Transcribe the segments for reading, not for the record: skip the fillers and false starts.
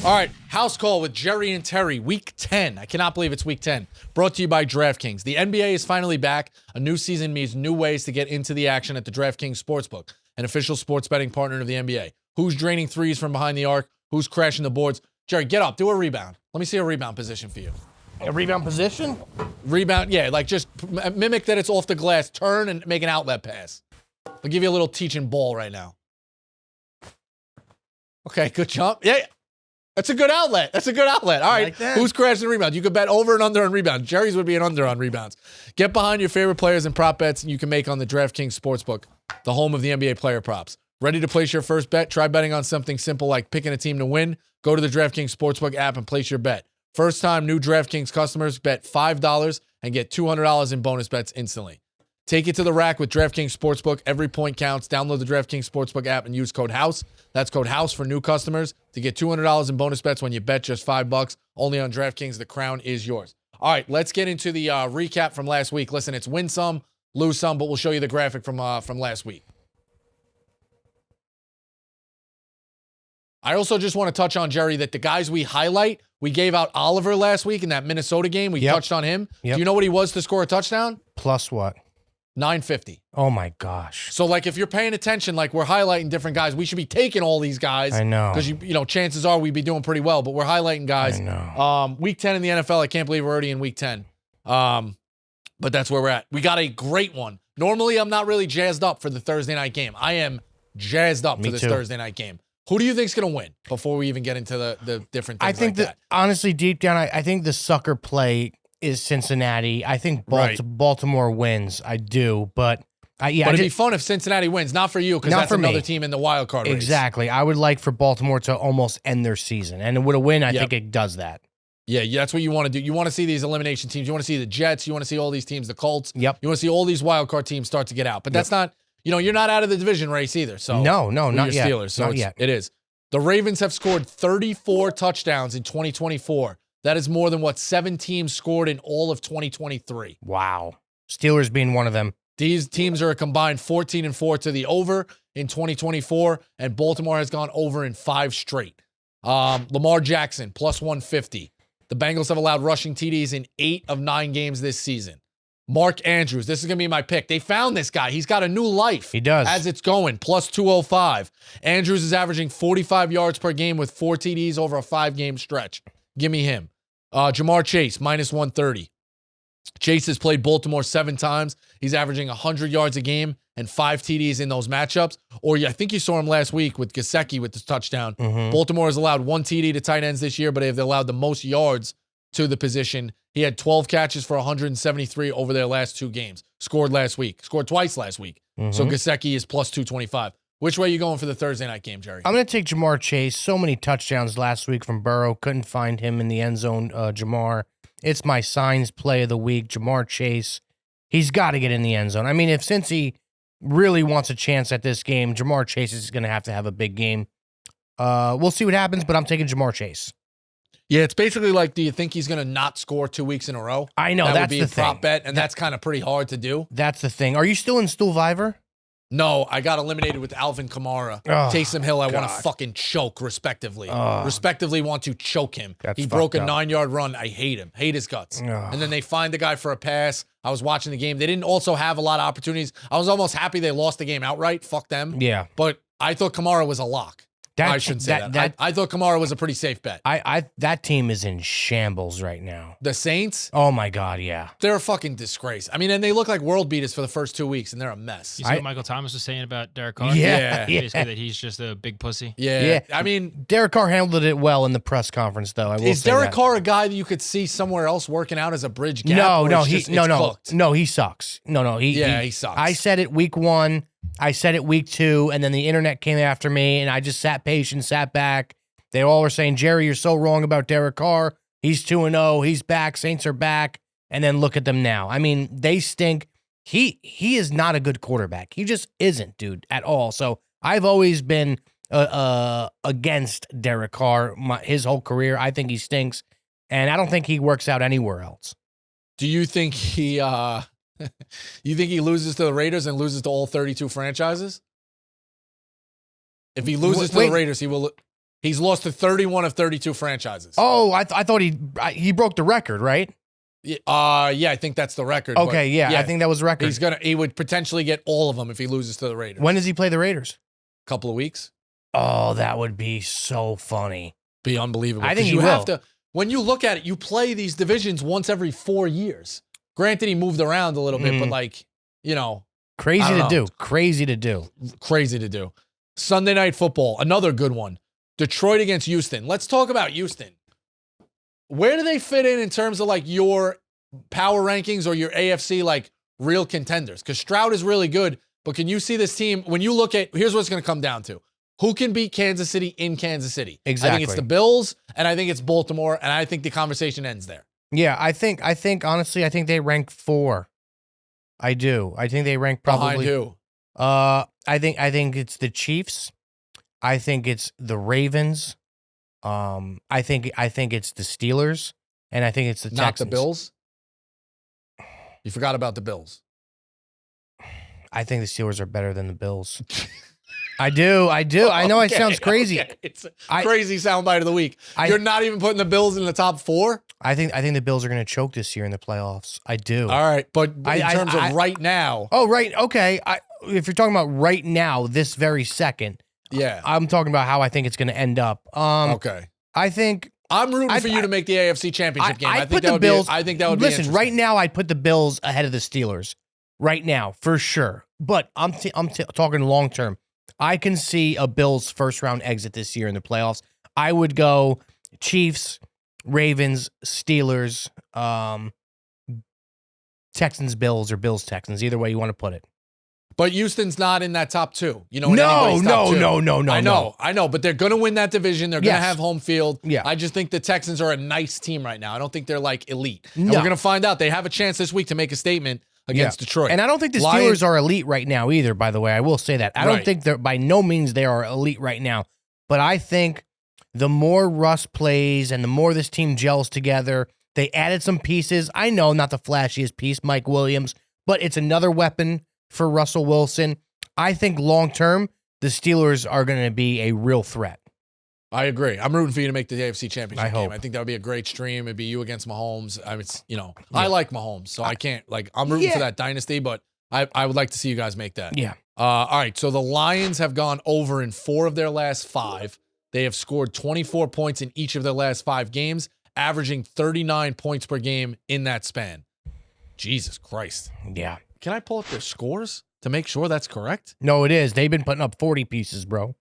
All right, house call with Jerry and Terry, week 10. I cannot believe it's week 10. Brought to you by DraftKings. The NBA is finally back. A new season means new ways to get into the action at the DraftKings Sportsbook, an official sports betting partner of the NBA. Who's draining threes from behind the arc? Who's crashing the boards? Jerry, get up. Do a rebound. Let me see a rebound position for you. A rebound position? Rebound, yeah, like just mimic that it's off the glass. Turn and make an outlet pass. I'll give you a little teaching ball right now. Okay, good jump. Yeah. That's a good outlet. That's a good outlet. All right. Like who's crashing the rebound? You could bet over and under on rebounds. Jerry's would be an under on rebounds. Get behind your favorite players and prop bets you can make on the DraftKings Sportsbook, the home of the NBA player props. Ready to place your first bet? Try betting on something simple like picking a team to win. Go to the DraftKings Sportsbook app and place your bet. First time new DraftKings customers bet $5 and get $200 in bonus bets instantly. Take it to the rack with DraftKings Sportsbook. Every point counts. Download the DraftKings Sportsbook app and use code HOUSE. That's code HOUSE for new customers to get $200 in bonus bets when you bet just $5. Only on DraftKings. The crown is yours. All right, let's get into the recap from last week. Listen, it's win some, lose some, but we'll show you the graphic from last week. I also just want to touch on, Jerry, that the guys we highlight, we gave out Oliver last week in that Minnesota game. We touched on him. Do you know what he was to score a touchdown? Plus what? 950. Oh, my gosh. So, like, if you're paying attention, like, we're highlighting different guys. We should be taking all these guys. I know. Because, you know, chances are we'd be doing pretty well, but we're highlighting guys. I know. Week 10 in the NFL, I can't believe we're already in week 10. But that's where we're at. We got a great one. Normally, I'm not really jazzed up for the Thursday night game. I am jazzed up for this Thursday night game. Who do you think's going to win before we even get into the different things? I think that, honestly, deep down, I think the sucker play is Cincinnati. I think Baltimore wins. I do, but it'd be fun if Cincinnati wins. Not for you, because that's another team in the wild card race. Exactly. I would like for Baltimore to almost end their season, and with a win, I think it does that. Yeah, that's what you want to do. You want to see these elimination teams. You want to see the Jets. You want to see all these teams, the Colts. Yep. You want to see all these wild card teams start to get out. But that's not, you're not out of the division race either. So no, not yet. Steelers. So not yet. It is. The Ravens have scored 34 touchdowns in 2024. That is more than what 7 teams scored in all of 2023. Wow. Steelers being one of them. These teams are a combined 14-4 to the over in 2024, and Baltimore has gone over in 5 straight. Lamar Jackson, plus 150. The Bengals have allowed rushing TDs in 8 of 9 games this season. Mark Andrews, this is going to be my pick. They found this guy. He's got a new life. He does. As it's going, plus 205. Andrews is averaging 45 yards per game with 4 TDs over a 5-game stretch. Give me him. Jamar Chase, minus 130. Chase has played Baltimore 7 times. He's averaging 100 yards a game and 5 TDs in those matchups. Or I think you saw him last week with Gesicki with the touchdown. Baltimore has allowed 1 TD to tight ends this year, but they've allowed the most yards to the position. He had 12 catches for 173 over their last 2 games. Scored twice last week. So Gesicki is plus 225. Which way are you going for the Thursday night game, Jerry? I'm going to take Jamar Chase. So many touchdowns last week from Burrow. Couldn't find him in the end zone, Jamar. It's my signs play of the week, Jamar Chase. He's got to get in the end zone. I mean, if Cincy really wants a chance at this game, Jamar Chase is going to have a big game. We'll see what happens, but I'm taking Jamar Chase. Yeah, it's basically like, do you think he's going to not score 2 weeks in a row? I know, that's the thing. That would be a prop bet, and that's kind of pretty hard to do. That's the thing. Are you still in Stulviver? No, I got eliminated with Alvin Kamara. Taysom Hill, I want to fucking choke, respectively. Respectively want to choke him. He broke a 9-yard run. I hate him. Hate his guts. And then they find the guy for a pass. I was watching the game. They didn't also have a lot of opportunities. I was almost happy they lost the game outright. Fuck them. Yeah. But I thought Kamara was a lock. I shouldn't say that. I thought Kamara was a pretty safe bet. That team is in shambles right now. The Saints? Oh, my God, yeah. They're a fucking disgrace. I mean, and they look like world beaters for the first 2 weeks, and they're a mess. You see what Michael Thomas was saying about Derek Carr? Yeah. Basically that he's just a big pussy. Yeah. I mean, Derek Carr handled it well in the press conference, though. Is Derek Carr a guy that you could see somewhere else working out as a bridge gap? No, he sucks. He sucks. I said it week 1. I said it week 2, and then the internet came after me, and I just sat patient, sat back. They all were saying, Jerry, you're so wrong about Derek Carr. He's 2-0. He's back. Saints are back. And then look at them now. I mean, they stink. He is not a good quarterback. He just isn't, dude, at all. So I've always been against Derek Carr his whole career. I think he stinks, and I don't think he works out anywhere else. Do you think he you think he loses to the Raiders and loses to all 32 franchises? If he loses to the Raiders, he will. He's lost to 31 of 32 franchises. Oh, I thought he broke the record, right? Yeah, I think that's the record. but Okay, yeah, I think that was the record. he would potentially get all of them if he loses to the Raiders. When does he play the Raiders? Couple of weeks. Oh, that would be so funny. Be unbelievable. I think 'Cause he you will. have to. When you look at it, you play these divisions once every 4 years. Granted, he moved around a little bit, but like, you know, Crazy I to don't do. know. Crazy to do. Crazy to do. Sunday Night Football, another good one. Detroit against Houston. Let's talk about Houston. Where do they fit in terms of like your power rankings or your AFC like real contenders? Because Stroud is really good, but can you see this team when you look at? Here's what it's going to come down to: who can beat Kansas City in Kansas City? Exactly. I think it's the Bills, and I think it's Baltimore, and I think the conversation ends there. Yeah, I think honestly, I think they rank 4. I do. I think they rank probably Behind who? I think it's the Chiefs. I think it's the Ravens. I think it's the Steelers, and I think it's the Not Texans. the Bills. You forgot about the Bills. I think the Steelers are better than the Bills. I do. I know it sounds crazy. Okay. It's a crazy soundbite of the week. You're not even putting the Bills in the top 4? I think the Bills are going to choke this year in the playoffs. I do. All right, but in terms of right now. Oh, right. Okay. If you're talking about right now, this very second, Yeah. I'm talking about how I think it's going to end up. Okay. I think I'm rooting for you to make the AFC Championship game. I think put that the would Bills. be. I think that would be. Listen, right now, I'd put the Bills ahead of the Steelers. Right now, for sure. But I'm talking long term. I can see a Bills first round exit this year in the playoffs. I would go Chiefs, Ravens, Steelers, Texans, Bills, or Bills, Texans. Either way you want to put it. But Houston's not in that top 2. You know, No. I know, but they're going to win that division. They're going to Yes. have home field. Yeah. I just think the Texans are a nice team right now. I don't think they're like elite. And No. we're going to find out. They have a chance this week to make a statement against Detroit. And I don't think the Lions- Steelers are elite right now either, by the way. I will say that. I don't Right. think they're, by no means they are elite right now. But I think the more Russ plays and the more this team gels together, they added some pieces. I know not the flashiest piece, Mike Williams, but it's another weapon for Russell Wilson. I think long term, the Steelers are going to be a real threat. I agree. I'm rooting for you to make the AFC Championship I game. hope. I think that would be a great stream. It'd be you against Mahomes. I like Mahomes, so I can't I'm rooting for that dynasty, but I would like to see you guys make that. Yeah. All right. So the Lions have gone over in 4 of their last 5. They have scored 24 points in each of their last 5 games, averaging 39 points per game in that span. Jesus Christ. Yeah. Can I pull up their scores to make sure that's correct? No, it is. They've been putting up 40 pieces, bro.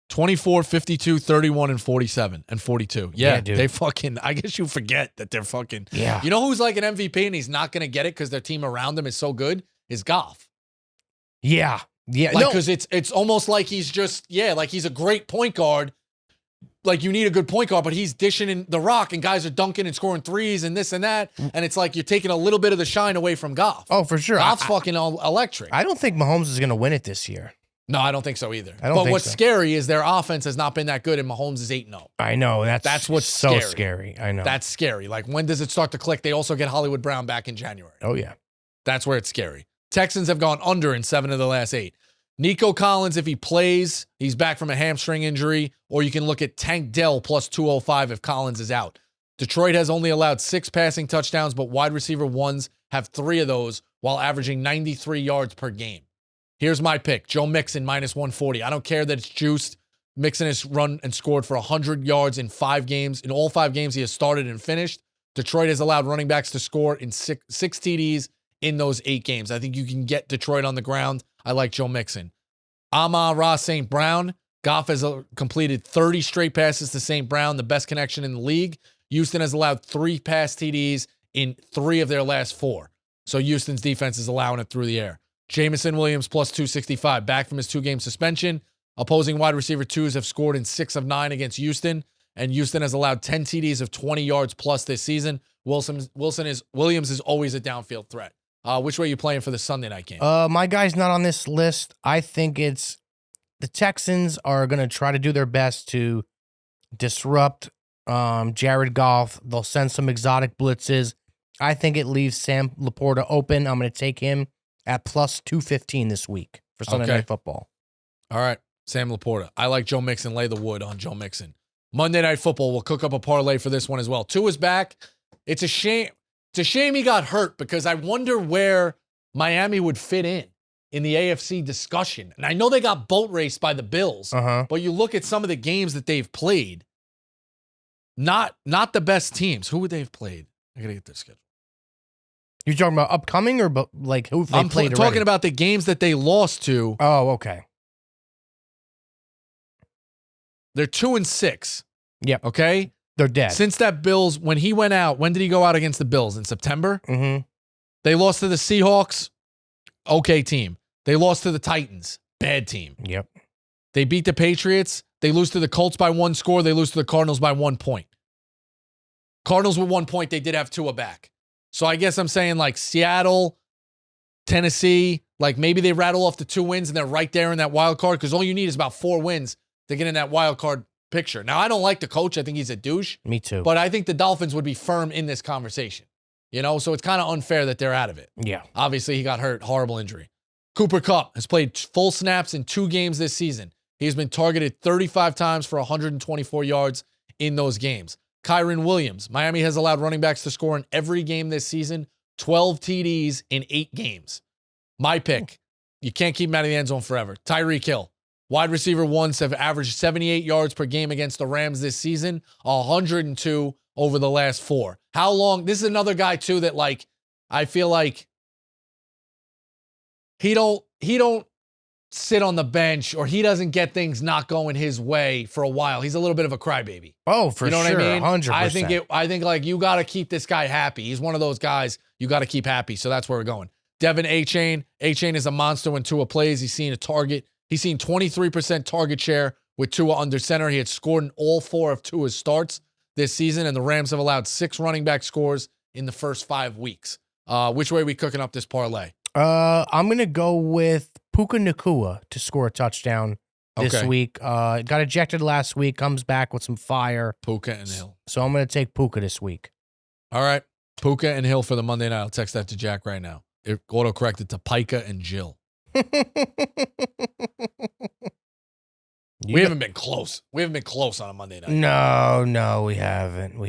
24, 52, 31, and 47, and 42. Yeah, dude. they fucking, I guess you forget that they're fucking. Yeah. You know who's like an MVP and he's not going to get it because their team around him is so good? Is Goff. Yeah. Yeah. Like, No. because it's almost like he's just, like he's a great point guard. Like you need a good point guard, but he's dishing in the rock and guys are dunking and scoring threes and this and that. And it's like you're taking a little bit of the shine away from Goff. Oh, for sure. Goff's fucking electric. I don't think Mahomes is going to win it this year. No, I don't think so either. I don't but think what's so. scary is their offense has not been that good and Mahomes is 8-0. I know. That's what's so scary. scary. I know. That's scary. Like, when does it start to click? They also get Hollywood Brown back in January. Oh, yeah. That's where it's scary. Texans have gone under in 7 of the last 8. Nico Collins, if he plays, he's back from a hamstring injury, or you can look at Tank Dell plus 205 if Collins is out. Detroit has only allowed 6 passing touchdowns, but wide receiver ones have 3 of those while averaging 93 yards per game. Here's my pick. Joe Mixon minus 140. I don't care that it's juiced. Mixon has run and scored for 100 yards in 5 games. In all 5 games, he has started and finished. Detroit has allowed running backs to score in 6 TDs in those 8 games. I think you can get Detroit on the ground. I like Joe Mixon. Amon-Ra St. Brown. Goff has completed 30 straight passes to St. Brown, the best connection in the league. Houston has allowed 3 pass TDs in 3 of their last 4. So Houston's defense is allowing it through the air. Jamison Williams plus 265, back from his 2-game suspension. Opposing wide receiver 2s have scored in 6 of 9 against Houston, and Houston has allowed 10 TDs of 20 yards plus this season. Williams is always a downfield threat. Which way are you playing for the Sunday night game? My guy's not on this list. I think it's the Texans are going to try to do their best to disrupt Jared Goff. They'll send some exotic blitzes. I think it leaves Sam Laporta open. I'm going to take him at plus 215 this week for Sunday Night Football. All right, Sam Laporta. I like Joe Mixon. Lay the wood on Joe Mixon. Monday Night Football. We'll cook up a parlay for this one as well. Tua's back. It's a shame. It's a shame he got hurt because I wonder where Miami would fit in the AFC discussion. And I know they got boat raced by the Bills, but you look at some of the games that they've played, not the best teams. Who would they have played? I got to get their schedule. You're talking about upcoming or like who they played I'm talking about the games that they lost to. Oh, okay. They're 2-6. Yep. Okay? They're dead. Since that Bills, when he went out, when did he go out against the Bills? In September? Mm-hmm. They lost to the Seahawks. Okay team. They lost to the Titans. Bad team. Yep. They beat the Patriots. They lose to the Colts by 1 score. They lose to the Cardinals by 1 point. Cardinals with 1 point. They did have Tua back. So I guess I'm saying like Seattle, Tennessee, like maybe they rattle off the 2 wins and they're right there in that wild card because all you need is about 4 wins to get in that wild card picture. Now, I don't like the coach. I think he's a douche. Me too. But I think the Dolphins would be firm in this conversation. You know, so it's kind of unfair that they're out of it. Yeah. Obviously, he got hurt. Horrible injury. Cooper Kupp has played full snaps in 2 games this season. He's been targeted 35 times for 124 yards in those games. Kyron Williams. Miami has allowed running backs to score in every game this season. 12 TDs in 8 games. My pick. You can't keep him out of the end zone forever. Tyreek Hill. Wide receiver ones have averaged 78 yards per game against the Rams this season, 102 over the last 4. How long? This is another guy too that like I feel like he don't sit on the bench or he doesn't get things not going his way for a while. He's a little bit of a crybaby. Oh, for sure. You know what I mean? 100%. I think like you got to keep this guy happy. He's one of those guys you got to keep happy. So that's where we're going. Devin A-Chain. A-Chain is a monster when Tua plays. He's seen a target. He's seen 23% target share with Tua under center. He had scored in all 4 of Tua's starts this season, and the Rams have allowed 6 running back scores in the first 5 weeks. Which way are we cooking up this parlay? I'm going to go with Puka Nacua to score a touchdown this week. Got ejected last week, comes back with some fire. Puka and Hill. So I'm going to take Puka this week. All right. Puka and Hill for the Monday night. I'll text that to Jack right now. It auto-corrected to Pika and Jill. We haven't been close. We haven't been close on a Monday night. No, we haven't.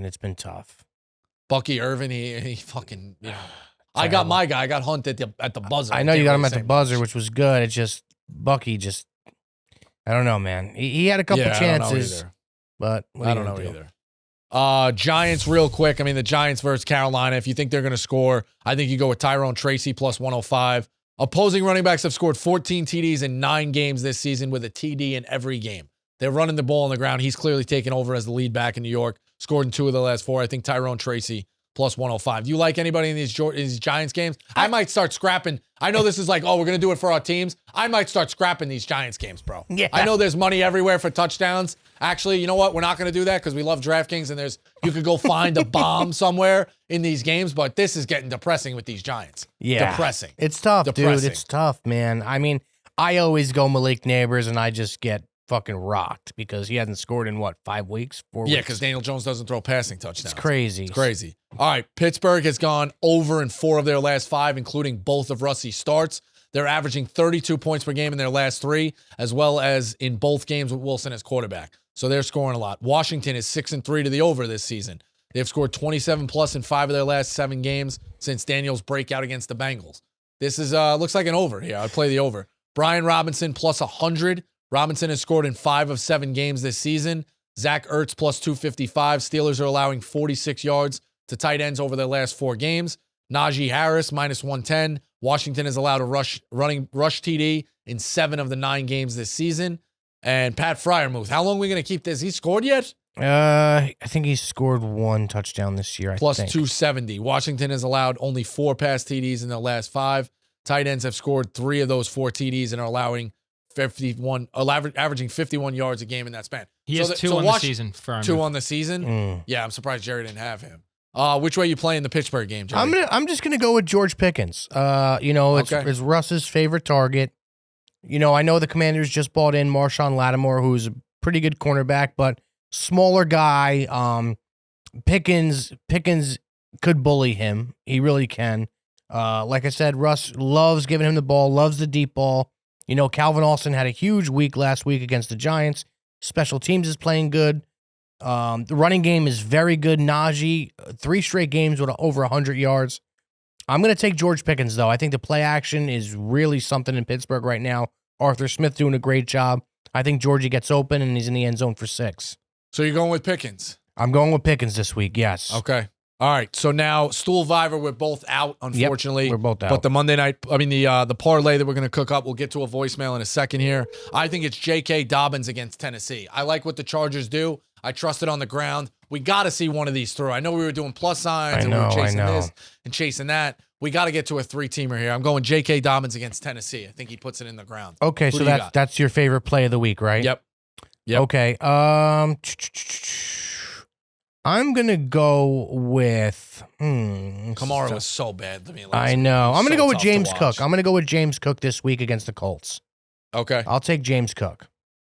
It's been tough. Bucky Irvin, he fucking, you know. I got my guy. I got Hunt at the buzzer. I know you got him at the buzzer, which was good. It's just Bucky just, I don't know, man. He had a couple chances, but I don't know either. Giants real quick. I mean, the Giants versus Carolina. If you think they're going to score, I think you go with Tyrone Tracy plus 105. Opposing running backs have scored 14 TDs in 9 games this season with a TD in every game. They're running the ball on the ground. He's clearly taken over as the lead back in New York. Scored in 2 of the last 4. I think Tyrone Tracy plus 105. Do you like anybody in these Giants games? I might start scrapping. I know this is like, oh, we're going to do it for our teams. I might start scrapping these Giants games, bro. Yeah. I know there's money everywhere for touchdowns. Actually, you know what? We're not going to do that because we love DraftKings and you could go find a bomb somewhere in these games, but this is getting depressing with these Giants. Yeah. Depressing. It's tough, dude. It's tough, man. I mean, I always go Malik Neighbors and I just get fucking rocked because he hasn't scored in 5 weeks, 4 weeks? Yeah, because Daniel Jones doesn't throw passing touchdowns. It's crazy. It's crazy. All right, Pittsburgh has gone over in 4 of their last 5, including both of Russie's starts. They're averaging 32 points per game in their last 3, as well as in both games with Wilson as quarterback. So they're scoring a lot. Washington is 6-3 to the over this season. They've scored 27 plus in 5 of their last 7 games since Daniel's breakout against the Bengals. This is looks like an over here. I'd play the over. Brian Robinson plus 100. Robinson has scored in 5 of 7 games this season. Zach Ertz plus 255. Steelers are allowing 46 yards to tight ends over their last 4 games. Najee Harris minus 110. Washington has allowed a rush TD in 7 of the 9 games this season. And Pat Freiermuth, how long are we going to keep this? He scored yet? I think he scored 1 touchdown this year. Plus 270. Washington has allowed only 4 pass TDs in their last 5. Tight ends have scored 3 of those 4 TDs and are allowing averaging 51 yards a game in that span. He has 2 on the season. 2 on the season? Yeah, I'm surprised Jerry didn't have him. Which way you playing the Pittsburgh game, Jerry? I'm just gonna go with George Pickens. It's Russ's favorite target. You know, I know the Commanders just bought in Marshawn Lattimore, who's a pretty good cornerback, but smaller guy. Pickens could bully him. He really can. Like I said, Russ loves giving him the ball, loves the deep ball. You know, Calvin Austin had a huge week last week against the Giants. Special teams is playing good. The running game is very good. Najee, 3 straight games with over 100 yards. I'm going to take George Pickens, though. I think the play action is really something in Pittsburgh right now. Arthur Smith doing a great job. I think Georgie gets open, and he's in the end zone for 6. So you're going with Pickens? I'm going with Pickens this week, yes. Okay. All right. So now Stool Viver, we're both out, unfortunately. Yep, we're both out. But the Monday night, the parlay that we're going to cook up, we'll get to a voicemail in a second here. I think it's J.K. Dobbins against Tennessee. I like what the Chargers do. I trust it on the ground. We got to see one of these through. I know we were doing plus signs and we were chasing this and chasing that. We got to get to a 3-teamer here. I'm going J.K. Dobbins against Tennessee. I think he puts it in the ground. Okay, so that's your favorite play of the week, right? Yep. Okay. I'm gonna go with. Kamara was so bad to me. I know. I'm gonna go with James Cook. I'm gonna go with James Cook this week against the Colts. Okay. I'll take James Cook.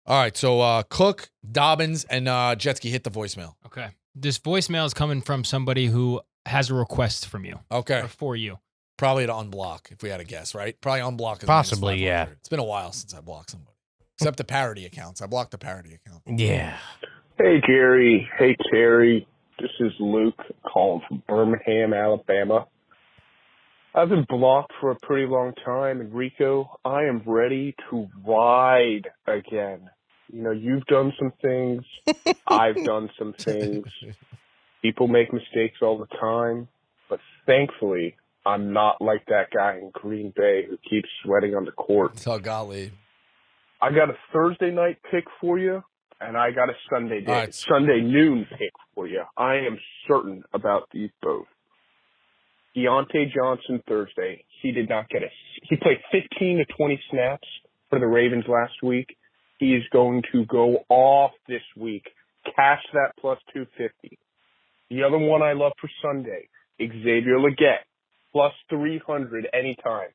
All right. So Cook, Dobbins, and Jetski hit the voicemail. Okay. This voicemail is coming from somebody who has a request from you. Okay. Or for you. Probably to unblock, if we had to guess, right? Probably unblock. Is Possibly, yeah. It's been a while since I blocked somebody. Except the parody accounts. I blocked the parody account. Yeah. Hey, Jerry. Hey, Terry. This is Luke calling from Birmingham, Alabama. I've been blocked for a pretty long time, and Rico, I am ready to ride again. You know, you've done some things. I've done some things. People make mistakes all the time, but thankfully, I'm not like that guy in Green Bay who keeps sweating on the court. Tell Gottlieb. I got a Thursday night pick for you, and I got a Sunday noon pick for you. I am certain about these both. Deontay Johnson Thursday. He did not get he played 15 to 20 snaps for the Ravens last week. He is going to go off this week. Cash that plus 250. The other one I love for Sunday, Xavier Legette, plus 300 anytime.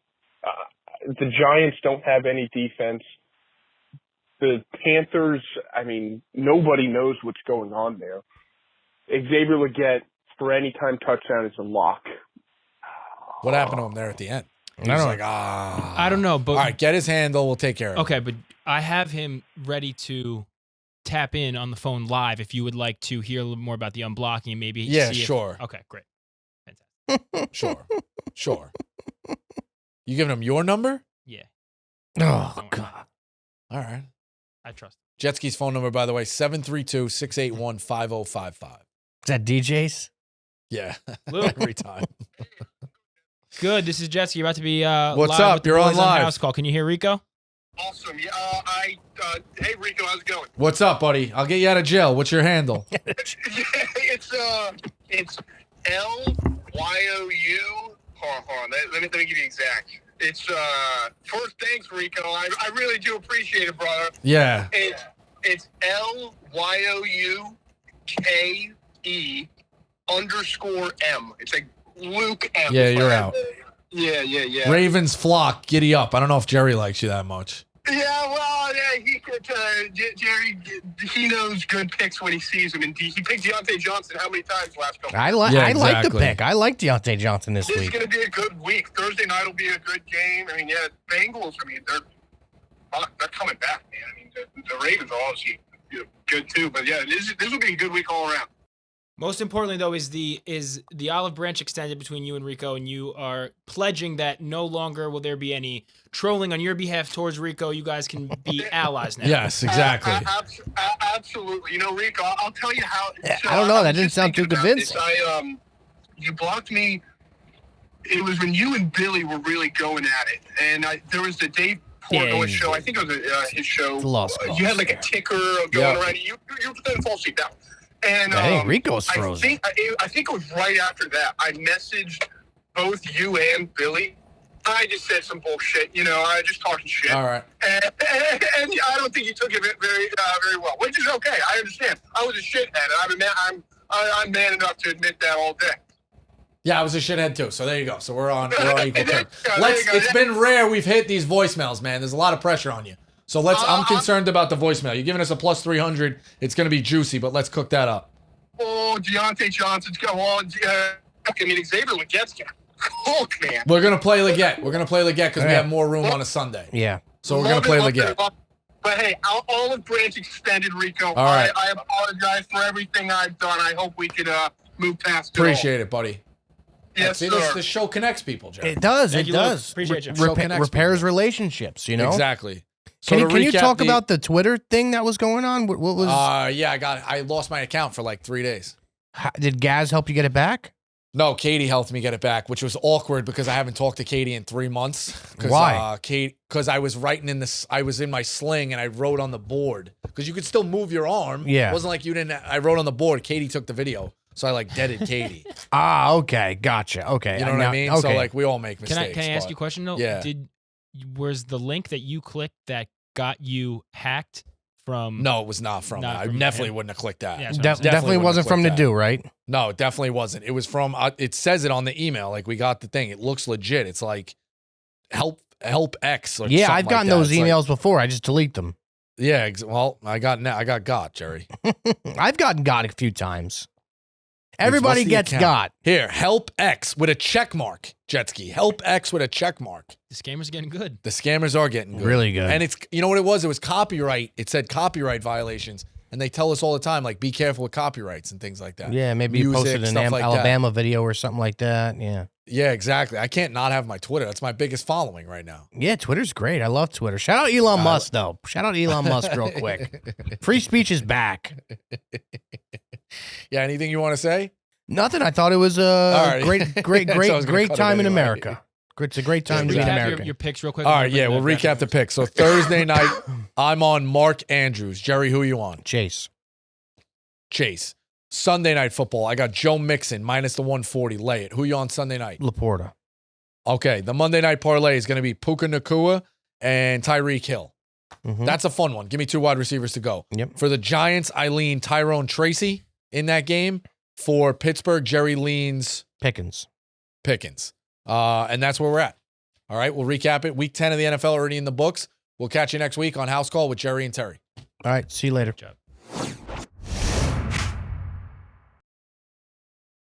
The Giants don't have any defense. The Panthers, I mean, nobody knows what's going on there. Xavier Legette for anytime touchdown is a lock. What happened to him there at the end? He was like, I don't know, but all right, get his handle. We'll take care of it. Okay, but I have him ready to tap in on the phone live if you would like to hear a little more about the unblocking and maybe Yeah, see sure. Okay, great. Sure. You giving him your number? Yeah. Oh, God. All right. I trust. Jetski's phone number, by the way, 732-681-5055. Is that DJ's? Yeah. Luke. Every time. Good. This is Jetski. You're about to be What's live up? with the You're on boys live. House Call. Can you hear Rico? Awesome. Yeah. Hey Rico, how's it going? What's up, buddy? I'll get you out of jail. What's your handle? It's LYOU. Hold on. Let me give you exact. It's first, thanks Rico. I really do appreciate it, brother. Yeah. It's LYOUKE_M. It's like Luke M. Yeah, you're out. Yeah. Ravens flock, giddy up. I don't know if Jerry likes you that much. Yeah, well, yeah, he could. Jerry, he knows good picks when he sees them, and he picked Deontay Johnson how many times last couple? I like the pick. I like Deontay Johnson this This week. is going to be a good week. Thursday night will be a good game. I mean, yeah, Bengals. I mean, they're coming back, man. I mean, the Ravens are obviously good too. But yeah, this will be a good week all around. Most importantly, though, is the olive branch extended between you and Rico, and you are pledging that no longer will there be any trolling on your behalf towards Rico. You guys can be allies now. Yes, exactly. Absolutely. You know, Rico, I'll tell you how. I don't know. That didn't sound too convincing. You blocked me. It was when you and Billy were really going at it, and there was the Dave Portnoy show. I think it was his show. You had like a ticker going around. You were playing false seat now. And I think Rico's frozen. I think it was right after that. I messaged both you and Billy. I just said some bullshit, I just talking shit. All right. And I don't think you took it very well, which is okay. I understand. I was a shithead. I'm man enough to admit that all day. Yeah, I was a shithead too. So there you go. So we're on equal terms. It's been rare we've hit these voicemails, man. There's a lot of pressure on you. So I'm concerned about the voicemail. You're giving us a plus 300. It's going to be juicy, but let's cook that up. Oh, Deontay Johnson's go on. Xavier Legette's got cook, man. We're going to play Legette. We're going to play Legette because we have more room on a Sunday. Yeah. So we're going to play Legette. But hey, olive branch extended, Rico. All right. I apologize for everything I've done. I hope we can move past it. Appreciate it, buddy. Yes, See, sir. this show connects people, Jerry. It does. Thank It you, Luke. does. Appreciate you. Show connects Repairs people. relationships, you know? Exactly. So Can you recap talk about the Twitter thing that was going on? What was? Yeah, I lost my account for like 3 days. Did Gaz help you get it back? No, Katie helped me get it back, which was awkward because I haven't talked to Katie in 3 months. Why? Because I was writing in this. I was in my sling and I wrote on the board because you could still move your arm. Yeah. It wasn't like you didn't. I wrote on the board. Katie took the video, so I like deaded Katie. Okay, gotcha. Okay, You know what I mean? Okay. So like we all make mistakes. Can I ask but- you a question though? Yeah. Was the link that you clicked that got you hacked from? No, it was not from Not that. I from definitely him. wouldn't have clicked that. Yeah, that's what I'm saying. Definitely wouldn't wasn't have from clicked the that. do, right? No, it definitely wasn't. It was from. It says it on the email. Like we got the thing. It looks legit. It's like help X. Or Yeah, something I've gotten like that. those It's like- emails before. I just delete them. yeah. Well, I got Jerry. I've gotten got a few times. Everybody What's the gets account? got. Here, help X with a check mark. Jet ski. Help X with a check mark. The scammers are getting good. The scammers are getting good. Really good. And it's, you know what it was? It was copyright. It said copyright violations. And they tell us all the time, like, be careful with copyrights and things like that. Yeah, maybe you Music, posted an stuff like that. Alabama video or something like that. Yeah. Yeah, exactly. I can't not have my Twitter. That's my biggest following right now. Yeah, Twitter's great. I love Twitter. Shout out Elon Musk, though. Shout out Elon Musk real quick. Free speech is back. Yeah, anything you want to say? Nothing. I thought it was a right. great So I was gonna cut it time in anyway. America. It's a great time to be in Recap America. your picks real quick. All and right, then yeah, bring we'll the recap the picks. So Thursday night, I'm on Mark Andrews. Jerry, who are you on? Chase. Chase. Sunday night football, I got Joe Mixon, minus the 140. Lay it. Who you on Sunday night? Laporta. Okay, the Monday night parlay is going to be Puka Nacua and Tyreek Hill. Mhm. That's a fun one. Give me 2 wide receivers to go. Yep. For the Giants, I lean Tyrone Tracy in that game. For Pittsburgh, Jerry leans Pickens. Pickens. And that's where we're at. All right, we'll recap it. Week 10 of the NFL already in the books. We'll catch you next week on House Call with Jerry and Terry. All right. See you later. Good job.